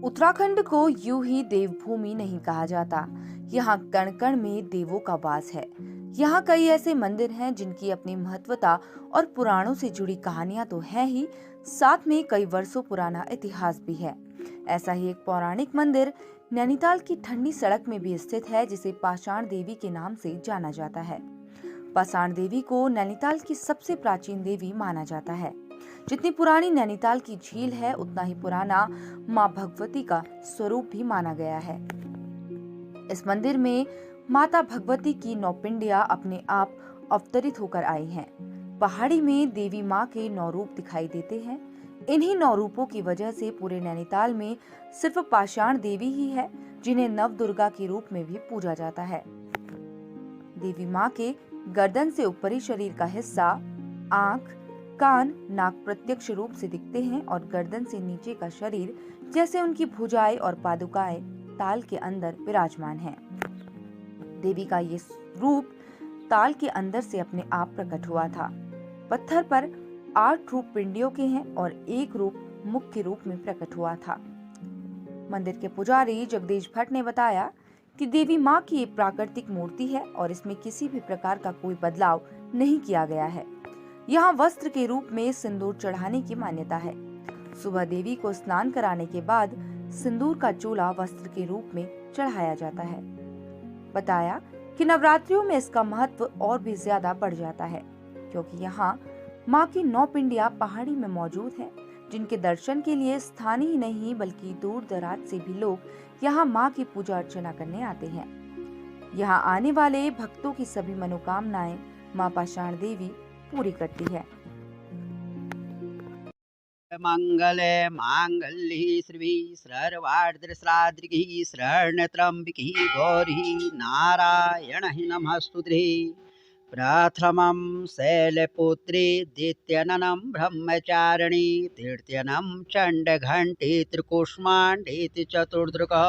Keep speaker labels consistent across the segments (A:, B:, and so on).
A: उत्तराखंड को यूं ही देवभूमि नहीं कहा जाता। यहाँ कण कण में देवों का वास है। यहाँ कई ऐसे मंदिर हैं जिनकी अपनी महत्वता और पुराणों से जुड़ी कहानियां तो है ही, साथ में कई वर्षों पुराना इतिहास भी है। ऐसा ही एक पौराणिक मंदिर नैनीताल की ठंडी सड़क में भी स्थित है, जिसे पाषाण देवी के नाम से जाना जाता है। पाषाण देवी को नैनीताल की सबसे प्राचीन देवी माना जाता है। जितनी पुरानी नैनीताल की झील है, उतना ही पुराना मां भगवती का स्वरूप भी माना गया है। इस मंदिर में माता भगवती की 9 पिंडियां अपने आप अवतरित होकर आई हैं। पहाड़ी में देवी मां के 9 रूप दिखाई देते हैं। इन्हीं 9 रूपों की वजह से पूरे नैनीताल में सिर्फ पाषाण देवी ही है जिन्हें नव दुर्गा के रूप में भी पूजा जाता है। देवी मां के गर्दन से ऊपरी शरीर का हिस्सा, आंख, कान, नाक प्रत्यक्ष रूप से दिखते हैं और गर्दन से नीचे का शरीर जैसे उनकी भुजाएं और पादुकाएं ताल के अंदर विराजमान हैं। देवी का ये रूप ताल के अंदर से अपने आप प्रकट हुआ था। पत्थर पर 8 रूप पिंडियों के हैं और एक रूप मुख्य रूप में प्रकट हुआ था। मंदिर के पुजारी जगदीश भट्ट ने बताया कि देवी मां की ये प्राकृतिक मूर्ति है और इसमें किसी भी प्रकार का कोई बदलाव नहीं किया गया है। यहाँ वस्त्र के रूप में सिंदूर चढ़ाने की मान्यता है। सुबह देवी को स्नान कराने के बाद सिंदूर का चूल्हा वस्त्र के रूप में चढ़ाया जाता है। बताया कि नवरात्रियों में इसका महत्व और भी ज्यादा बढ़ जाता है, क्योंकि यहाँ माँ की 9 पिंडियां पहाड़ी में मौजूद हैं, जिनके दर्शन के लिए स्थानीय ही नहीं बल्कि दूर दराज से भी लोग यहाँ माँ की पूजा अर्चना करने आते हैं। यहाँ आने वाले भक्तों की सभी मनोकामनाएं माँ पाषाण देवी पूरी करती है।
B: मंगले मांगल्ये श्री सर्वार्धश्राद्रिकी शरण्यत्र्यंबिकी गौरी नारायण नमस्तुते। प्रथमं शैलपुत्री, द्वितीयं ब्रह्मचारिणी, तृतीयं चण्डघण्टी त्रिकुष्माण्डी चतुर्दृकः,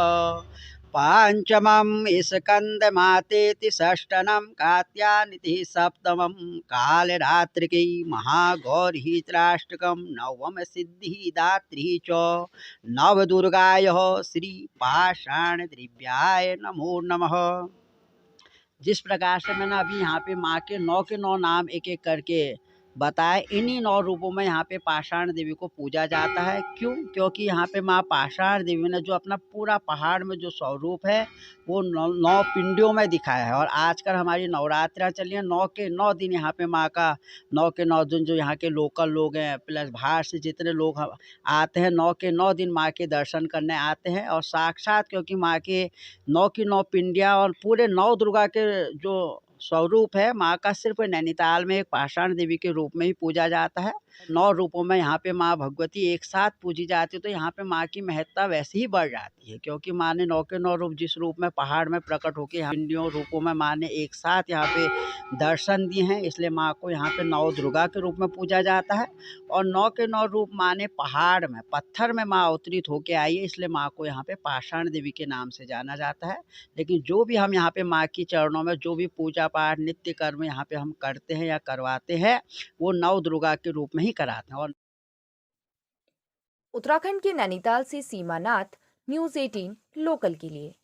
B: पांचमं स्कंदमातेति, षष्ठं कात्यायनीति, सप्तमं कालरात्रिकी महागौरी, त्राष्टकं नवम सिद्धिदात्री च। नवदुर्गायः श्री पाषाण द्रव्याय नमो नमः। जिस प्रकार से मैंने अभी यहाँ पे माँ के 9 नाम एक एक करके बताए, इन्हीं 9 रूपों में यहाँ पे पाषाण देवी को पूजा जाता है। क्यों? क्योंकि यहाँ पे माँ पाषाण देवी ने जो अपना पूरा पहाड़ में जो स्वरूप है वो 9 पिंडियों में दिखाया है। और आजकल हमारी नवरात्रा चली है, 9 के 9 दिन यहाँ पे माँ का 9 के 9 दिन जो यहाँ के लोकल लोग हैं प्लस बाहर से जितने लोग आते हैं 9 के 9 दिन माँ के दर्शन करने आते हैं। और साक्षात क्योंकि माँ के 9 की 9 पिंडियाँ और पूरे 9 दुर्गा के जो स्वरूप है माँ का सिर्फ नैनीताल में एक पाषाण देवी के रूप में ही पूजा जाता है। 9 रूपों में यहाँ पे माँ भगवती एक साथ पूजी जाती है, तो यहाँ पे माँ की महत्ता वैसे ही बढ़ जाती है, क्योंकि माँ ने 9 के 9 रूप जिस रूप में पहाड़ में प्रकट होकर यहाँ पिंडियों रूपों में माँ ने एक साथ यहाँ पे दर्शन दिए हैं, इसलिए माँ को यहाँ पे 9 दुर्गा के रूप में पूजा जाता है। और 9 के 9 रूप माँ ने पहाड़ में पत्थर में माँ अवतरित होके आई है, इसलिए माँ को यहाँ पे पाषाण देवी के नाम से जाना जाता है। लेकिन जो भी हम यहाँ पे माँ की चरणों में जो भी पूजा पाठ नित्य कर्म यहाँ पे हम करते हैं या करवाते हैं, वो 9 दुर्गा के रूप में ही कराते हैं। और
A: उत्तराखंड के नैनीताल से सीमा नाथ, न्यूज़ 18 लोकल के लिए।